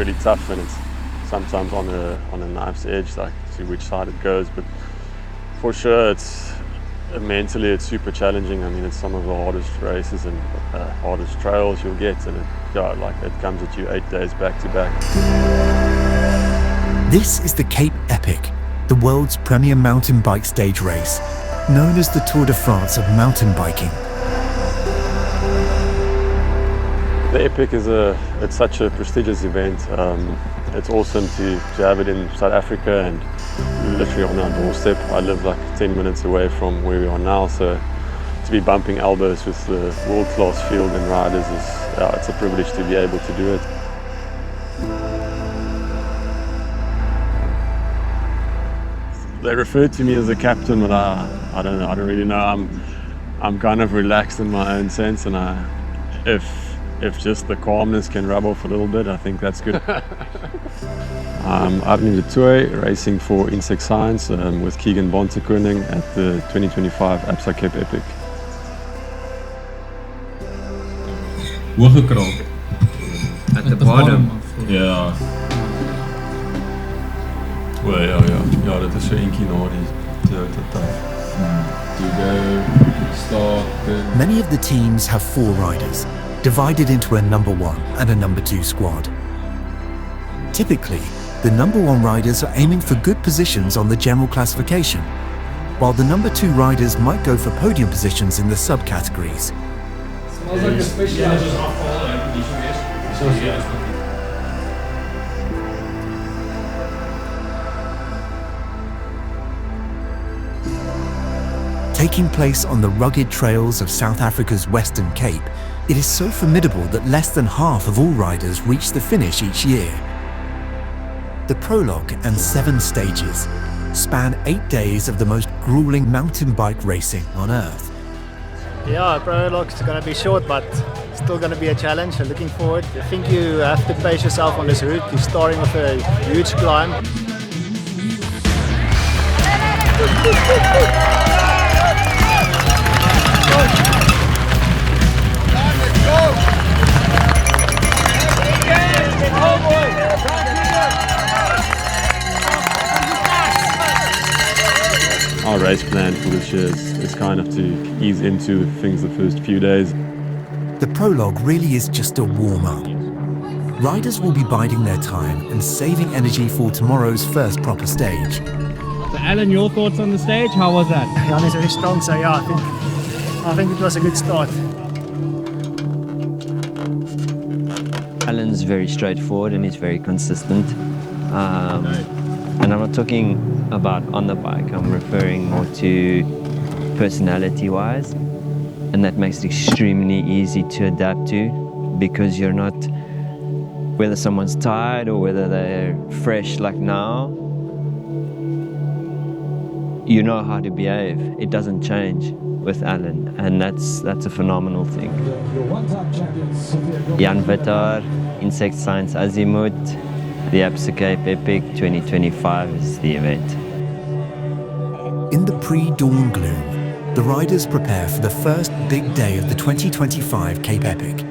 really tough, and it's sometimes on a knife's edge, like see which side it goes. But for sure, it's mentally it's super challenging. I mean, it's some of the hardest races and hardest trails you'll get, and it comes at you 8 days back to back. This is the Cape Epic, the world's premier mountain bike stage race, known as the Tour de France of mountain biking. The Epic is it's such a prestigious event. It's awesome to have it in South Africa and literally on our doorstep. I live like 10 minutes away from where we are now, so to be bumping elbows with the world-class field and riders it's a privilege to be able to do it. They refer to me as a captain, but I don't know. I don't really know. I'm kind of relaxed in my own sense, and if just the calmness can rub off a little bit, I think that's good. Arno du Toit, racing for Insect Science with Keagan Bontekoning at the 2025 Absa Cape Epic. Hooggekrol. At the bottom. Ja. Ja, dat is so eentjie na die Toyota. To go, start, Many of the teams have 4 riders, divided into a number 1 and a number 2 squad. Typically, the number 1 riders are aiming for good positions on the general classification, while the number 2 riders might go for podium positions in the subcategories. Smells like a specialized afval and Taking place on the rugged trails of South Africa's Western Cape, it is so formidable that less than half of all riders reach the finish each year. The prologue and 7 stages span 8 days of the most gruelling mountain bike racing on Earth. Yeah, prologue is going to be short, but still going to be a challenge. So looking forward. I think you have to pace yourself on this route. You're starting with a huge climb. Our race plan for this year is kind of to ease into things the first few days. The prologue really is just a warm-up. Riders will be biding their time and saving energy for tomorrow's first proper stage. So Alan, your thoughts on the stage? How was that? Jan is very strong, so yeah, I think it was a good start. Alan's very straightforward and he's very consistent. And I'm not talking about on the bike, I'm referring more to personality-wise. And that makes it extremely easy to adapt to, because you're not, whether someone's tired or whether they're fresh like now, you know how to behave. It doesn't change with Alan, and that's a phenomenal thing. Jan Withaar, Insect Science Azimuth, the Absa Cape Epic 2025 is the event. In the pre-dawn gloom, the riders prepare for the first big day of the 2025 Cape Epic.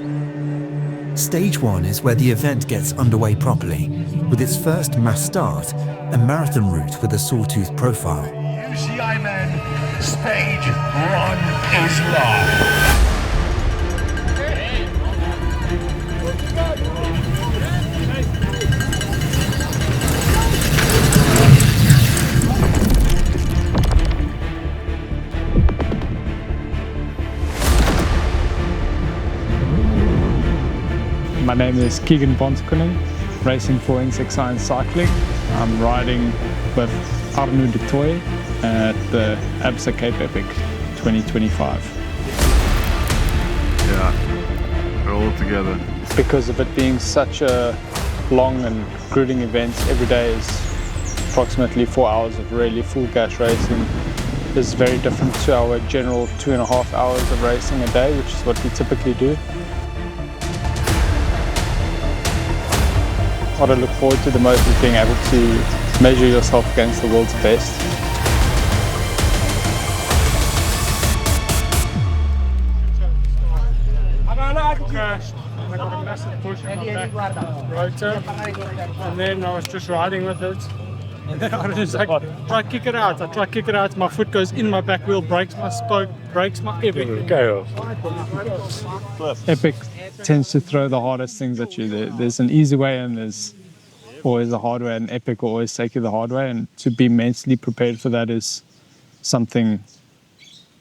Stage 1 is where the event gets underway properly, with its first mass start, a marathon route with a sawtooth profile. UCI men, stage 1 is live. My name is Keagan Bontekoning, racing for Insect Science Cycling. I'm riding with Arno du Toit at the Absa Cape Epic 2025. Yeah, we're all together. Because of it being such a long and grueling event, every day is approximately 4 hours of really full gas racing. This is very different to our general 2.5 hours of racing a day, which is what we typically do. What I look forward to the most is being able to measure yourself against the world's best. massive push on my back rotor, and then I was just riding with it. And then I was like, try kick it out. I try kick it out. My foot goes in my back wheel, breaks my spoke, breaks my everything. Epic tends to throw the hardest things at you. There's an easy way and there's always a hard way, and Epic will always take you the hard way. And to be mentally prepared for that is something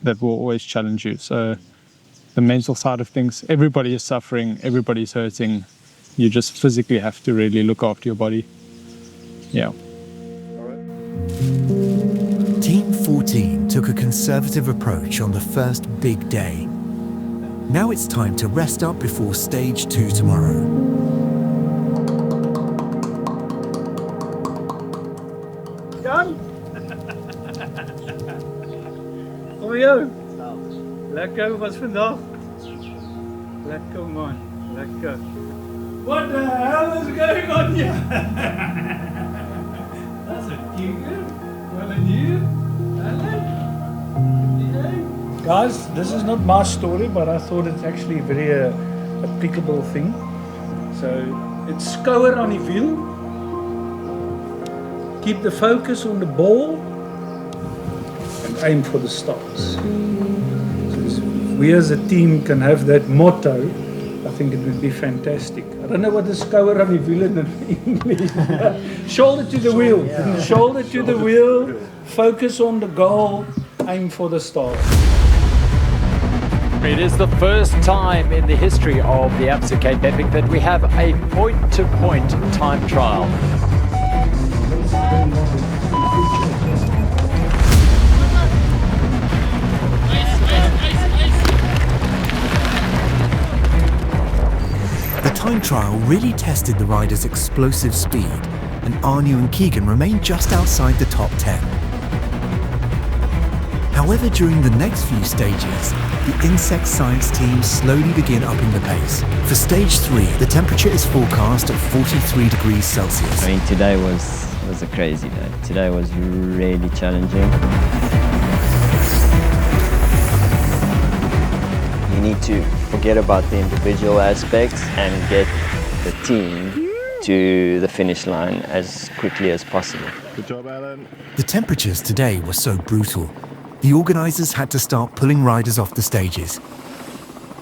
that will always challenge you. So the mental side of things, everybody is suffering, everybody's hurting. You just physically have to really look after your body. Yeah. Team 14 took a conservative approach on the first big day. Now it's time to rest up before stage 2 tomorrow. Jan? Hoe jou? Lekker, hoe was vandaag? Lekker man, lekker. What the hell is going on here? That's a Keagan. Well, and you? Alan? Guys, this is not my story, but I thought it's actually a very applicable thing. So, it's Squirt on the wheel. Keep the focus on the ball and aim for the stars. So if we as a team can have that motto, I think it would be fantastic. I don't know what the Squirt on the wheel in English. Shoulder to the wheel. Yeah. Shoulder to the wheel. Focus on the goal. Aim for the stars. It is the first time in the history of the Ascent Cape Epic that we have a point-to-point time trial. The time trial really tested the riders' explosive speed, and Arno and Keagan remained just outside the top 10. However, during the next few stages, the insect science team slowly begin upping the pace. For stage 3, the temperature is forecast at 43 degrees Celsius. I mean, today was a crazy day. Today was really challenging. You need to forget about the individual aspects and get the team to the finish line as quickly as possible. Good job, Alan. The temperatures today were so brutal, the organisers had to start pulling riders off the stages.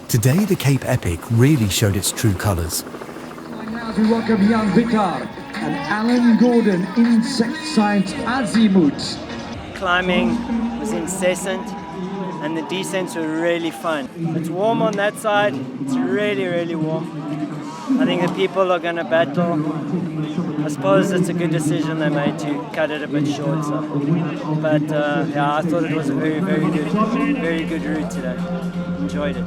Today, the Cape Epic really showed its true colours. Now to welcome Jan Withaar and Alan Gordon, Insect Science Azimuth. Climbing was incessant and the descents were really fun. It's warm on that side, it's really, really warm. I think the people are going to battle. I suppose it's a good decision they made to cut it a bit short. So. But yeah, I thought it was a very, very good route today. Enjoyed it.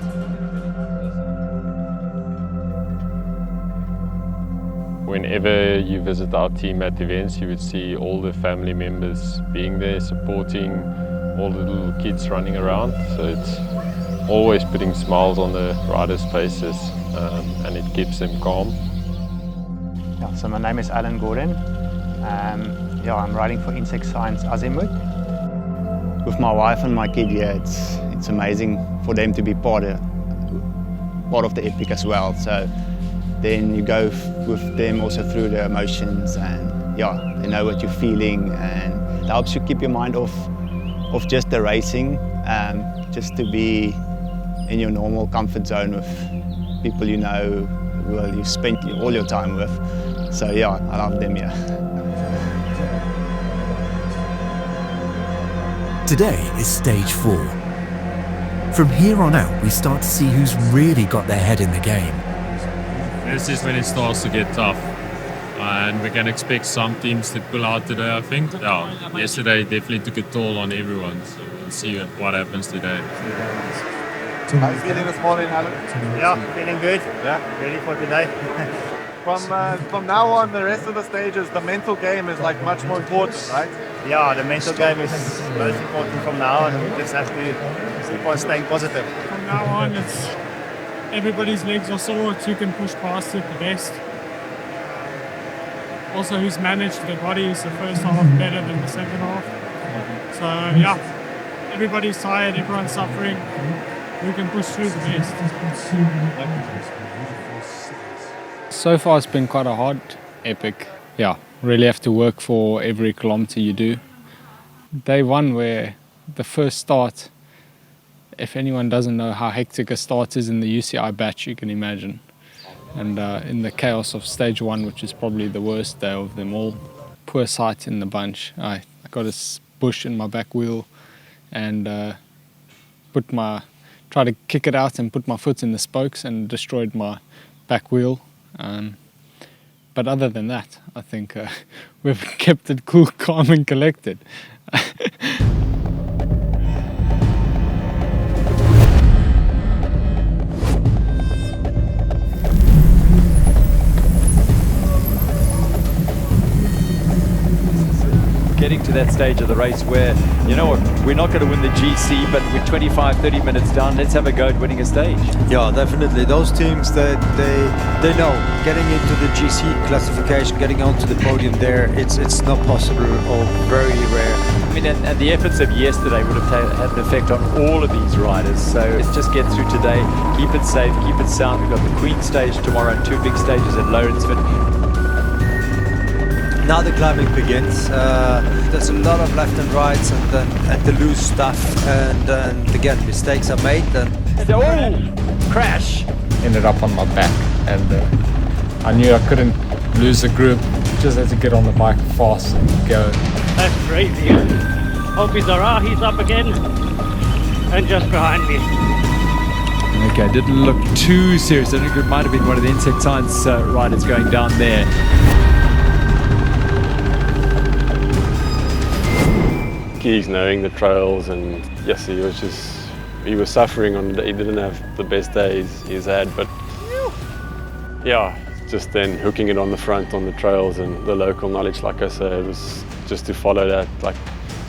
Whenever you visit our team at events, you would see all the family members being there, supporting, all the little kids running around. So it's always putting smiles on the riders' faces, and it keeps them calm. Yeah, so my name is Alan Gordon. Yeah, I'm riding for Insect Science Azimuth. With my wife and my kid here, it's amazing for them to be part of the epic as well. So then you go with them also through the emotions, and yeah, they know what you're feeling, and it helps you keep your mind off just the racing, just to be in your normal comfort zone with people you know, who you spend all your time with. So yeah, I love them, yeah. Today is stage 4. From here on out, we start to see who's really got their head in the game. This is when it starts to get tough. And we can expect some teams to pull out today, I think. Yeah, yesterday definitely took a toll on everyone. So we'll see what happens today. How are you feeling this morning, Alan? Yeah, feeling good. Yeah. Ready for today. From now on, the rest of the stages, the mental game is like much more important, right? Yeah, the mental game is most important from now on. We just have to keep on staying positive. From now on, it's everybody's legs are sore, who can push past it the best. Also, who's managed their bodies the first half better than the second half. So yeah, everybody's tired, everyone's suffering. Who can push through the best. So far it's been quite a hard epic. Yeah, really have to work for every kilometer you do. Day one, where the first start, if anyone doesn't know how hectic a start is in the UCI batch, you can imagine. And in the chaos of stage one, which is probably the worst day of them all, poor sight in the bunch. I got a bush in my back wheel and tried to kick it out and put my foot in the spokes and destroyed my back wheel. But other than that, I think we've kept it cool, calm and collected. Getting to that stage of the race where, you know what, we're not going to win the GC, but we're 25-30 minutes down, let's have a go at winning a stage. Yeah, definitely. Those teams, they know getting into the GC classification, getting onto the podium there, it's not possible or very rare. I mean, and the efforts of yesterday would have had an effect on all of these riders. So let's just get through today, keep it safe, keep it sound. We've got the Queen stage tomorrow and 2 big stages at Lawrenceville. Now the climbing begins. There's a lot of left and rights and the loose stuff, and again mistakes are made. Crash! Ended up on my back, and I knew I couldn't lose the grip. Just had to get on the bike fast and go. That's crazy. Hope he's alright. He's up again, and just behind me. Okay, didn't look too serious. I think it might have been one of the insect science riders going down there. Keys knowing the trails, and yes, he was suffering on the day. He didn't have the best days he's had, but yeah, just then hooking it on the front on the trails and the local knowledge, like I say, it was just to follow that. Like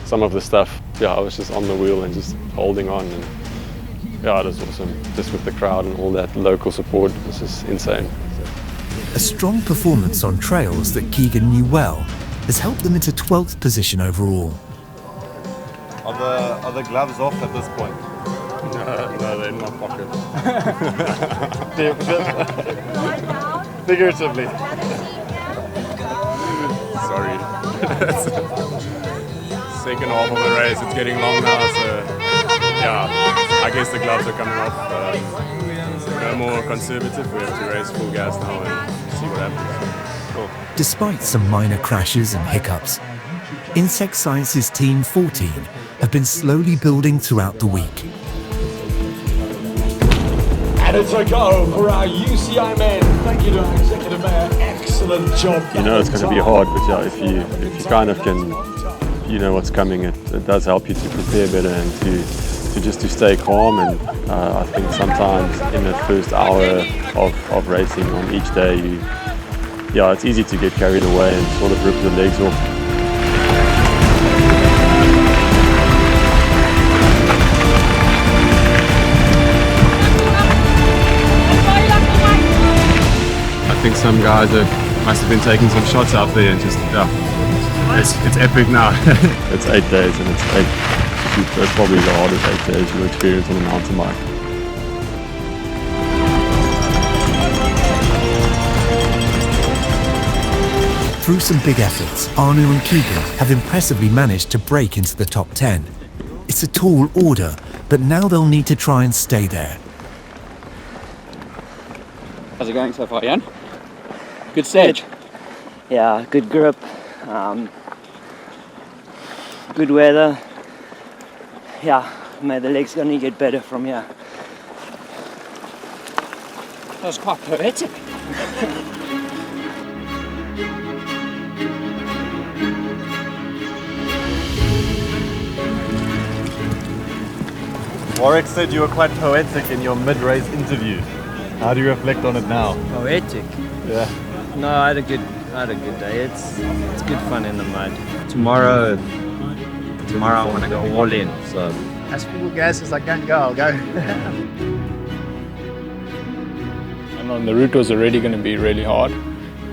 some of the stuff, I was just on the wheel and just holding on, and it was awesome. Just with the crowd and all that local support, it was just insane. A strong performance on trails that Keagan knew well has helped them into 12th position overall. Are the gloves off at this point? No, they're in my pocket. Figuratively. Sorry. Second half of the race, it's getting long now, so I guess the gloves are coming off. No more conservative, we have to race full gas now and see what happens. Cool. Despite some minor crashes and hiccups, Insect Science's Team 14 have been slowly building throughout the week. And it's a go for our UCI men. Thank you to our Executive Mayor. Excellent job. You know it's going to be hard, but if you kind of can, you know what's coming, it does help you to prepare better and to stay calm. And I think sometimes in the first hour of racing on each day, it's easy to get carried away and sort of rip the legs off. I think some guys must have been taking some shots out there and just, it's epic now. It's 8 days and it's probably the hardest 8 days you'll experience on a mountain bike. Through some big efforts, Arno and Keagan have impressively managed to break into the top 10. It's a tall order, but now they'll need to try and stay there. How's it going so far, Jan? Good stage. Yeah, good grip, good weather. Yeah, the legs gonna get better from here. That was quite poetic. Warwick said you were quite poetic in your mid-race interview. How do you reflect on it now? Poetic? Yeah. No, I had a good day. It's good fun in the mud. Tomorrow I want to go all in. So as full gas as I can go, I'll go. And on the route was already going to be really hard,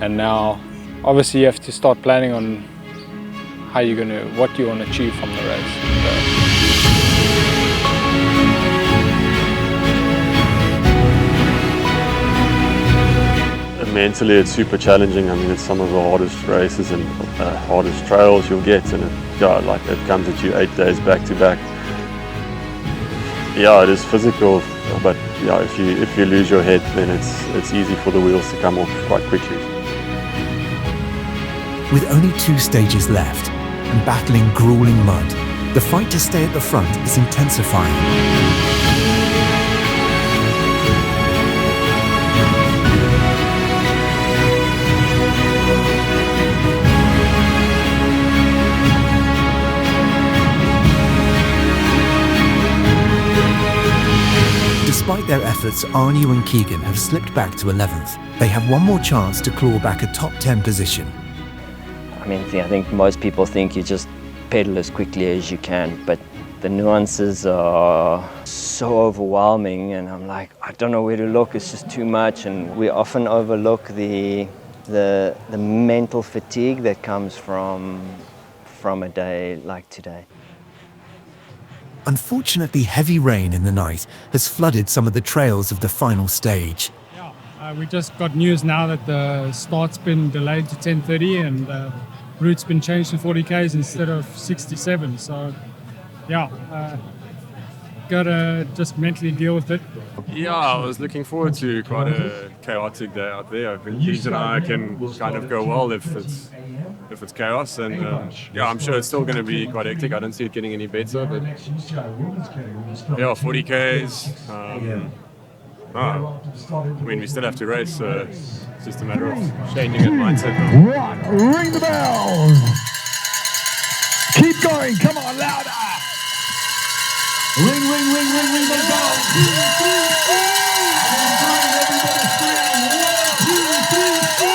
and now obviously you have to start planning on what you want to achieve from the race. It Mentally, it's super challenging. I mean, it's some of the hardest races and hardest trails you'll get, and it comes at you 8 days back to back. Yeah, it is physical, but yeah, if you lose your head, then it's easy for the wheels to come off quite quickly. With only 2 stages left and battling gruelling mud, the fight to stay at the front is intensifying. Despite their efforts, Arno and Keagan have slipped back to 11th. They have one more chance to claw back a top 10 position. I mean, I think most people think you just pedal as quickly as you can, but the nuances are so overwhelming, and I'm like, I don't know where to look, it's just too much, and we often overlook the mental fatigue that comes from a day like today. Unfortunately, heavy rain in the night has flooded some of the trails of the final stage. Yeah, we just got news now that the start's been delayed to 10:30 and the route's been changed to 40 k's instead of 67. So, yeah, gotta just mentally deal with it. Yeah, I was looking forward to quite a chaotic day out there. I think Keagan and I can kind of go well if it's chaos, and yeah, I'm sure it's still going to be quite hectic. I don't see it getting any better, but yeah, 40 k's. I mean, we still have to race, so it's just a matter of changing that mindset. Ring the bell. Keep going. Come on, louder. Ring, ring, ring, ring, ring the bell. 1, 2, 3, 4.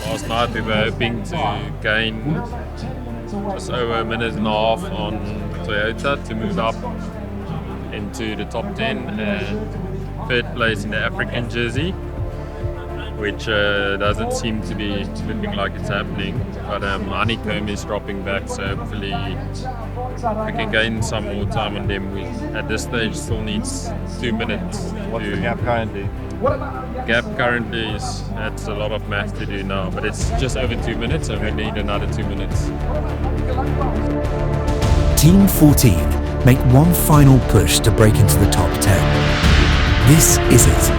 Last night we were hoping to gain just over a minute and a half on Toyota to move up into the top 10 and 3rd place in the African jersey, which doesn't seem to be looking like it's happening. But Honeycomb is dropping back, so hopefully we can gain some more time on them. We at this stage still needs 2 minutes. What's the gap currently? Gap currently is, that's a lot of math to do now, but it's just over 2 minutes, and we need another 2 minutes. Team 14 make one final push to break into the top 10. This is it.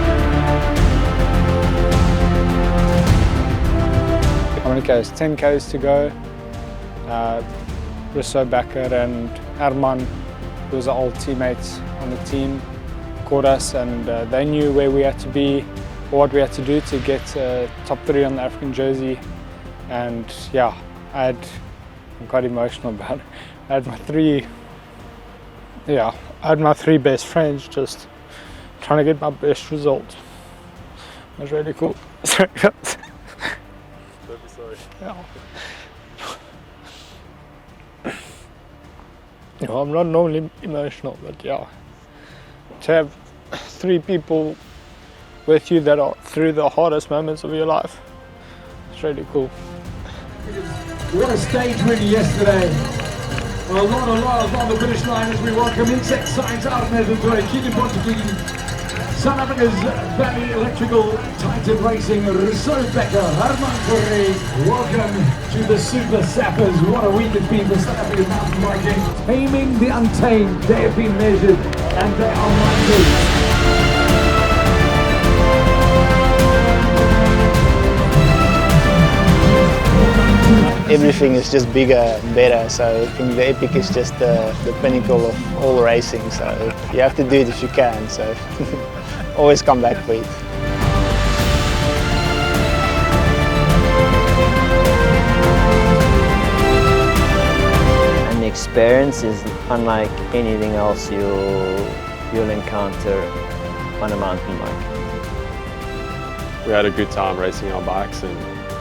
How many k's? 10 k's to go. Risso Bakker and Herman, those are all teammates on the team, caught us, and they knew where we had to be, or what we had to do to get top 3 on the African jersey. And yeah, I'm quite emotional about it. I had my three best friends just trying to get my best result. It was really cool. Sorry. Yeah. You know, I'm not normally emotional, but yeah, to have 3 people with you that are through the hardest moments of your life, it's really cool. What a stage win yesterday. A lot of love on the finish line as we welcome Insect Science, Arno du Toit, Keagan Bontekoning, South Africa's Valley Electrical Titan Racing, Risso Bakker, Herman. Welcome to the Super Sappers. What a week it's been for South African mountain biking. Taming the untamed, they have been measured and they are minded. Everything is just bigger and better, so I think the Epic is just the pinnacle of all racing, so you have to do it if you can, so always come back for it. And the experience is unlike anything else you'll encounter on a mountain bike. We had a good time racing our bikes, and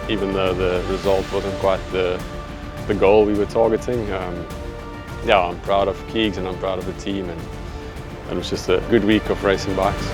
even though the result wasn't quite the goal we were targeting, yeah, I'm proud of Keags and I'm proud of the team, and it was just a good week of racing bikes.